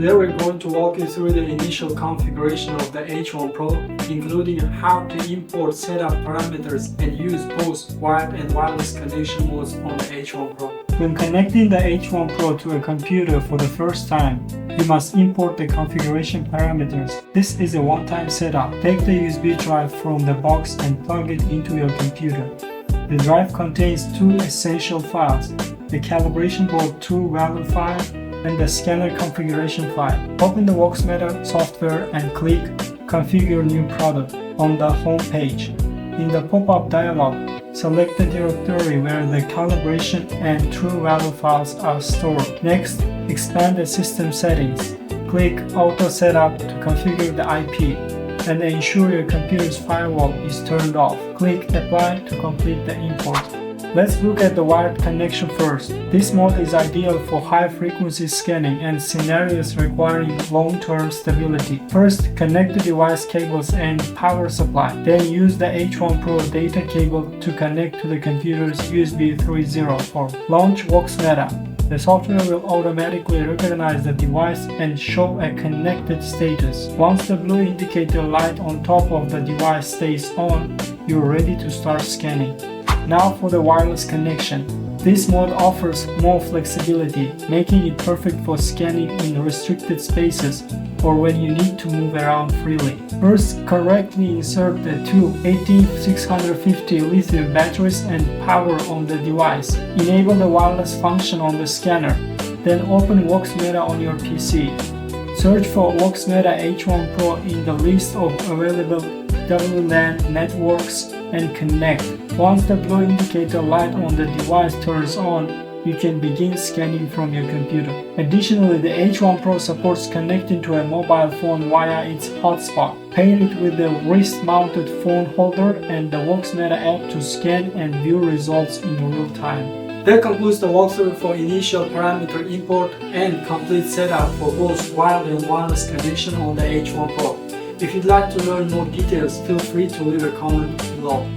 Today we're going to walk you through the initial configuration of the H1 Pro, including how to import setup parameters and use both wired and wireless connection modes on the H1 Pro. When connecting the H1 Pro to a computer for the first time, you must import the configuration parameters. This is a one-time setup. Take the USB drive from the box and plug it into your computer. The drive contains two essential files: the calibration board true value file and the scanner configuration file. Open the VOXMETA software and click Configure New Product on the home page. In the pop-up dialog, select the directory where the calibration and true value files are stored. Next, expand the system settings. Click Auto Setup to configure the IP and ensure your computer's firewall is turned off. Click Apply to complete the import. Let's look at the wired connection first. This mode is ideal for high-frequency scanning and scenarios requiring long-term stability. First, connect the device cables and power supply. Then use the H1 Pro data cable to connect to the computer's USB 3.0 port. Launch VOXMETA. The software will automatically recognize the device and show a connected status. Once the blue indicator light on top of the device stays on, you're ready to start scanning. Now for the wireless connection. This mode offers more flexibility, making it perfect for scanning in restricted spaces or when you need to move around freely. First, correctly insert the two 18650 lithium batteries and power on the device. Enable the wireless function on the scanner. Then open VOXMETA on your PC. Search for VOXMETA H1 Pro in the list of available WLAN networks and connect. Once the blue indicator light on the device turns on, you can begin scanning from your computer. Additionally, the H1 Pro supports connecting to a mobile phone via its hotspot. Pair it with the wrist-mounted phone holder and the VOXMETA app to scan and view results in real time. That concludes the walkthrough for initial parameter import and complete setup for both wired and wireless connection on the H1 Pro. If you'd like to learn more details, feel free to leave a comment below.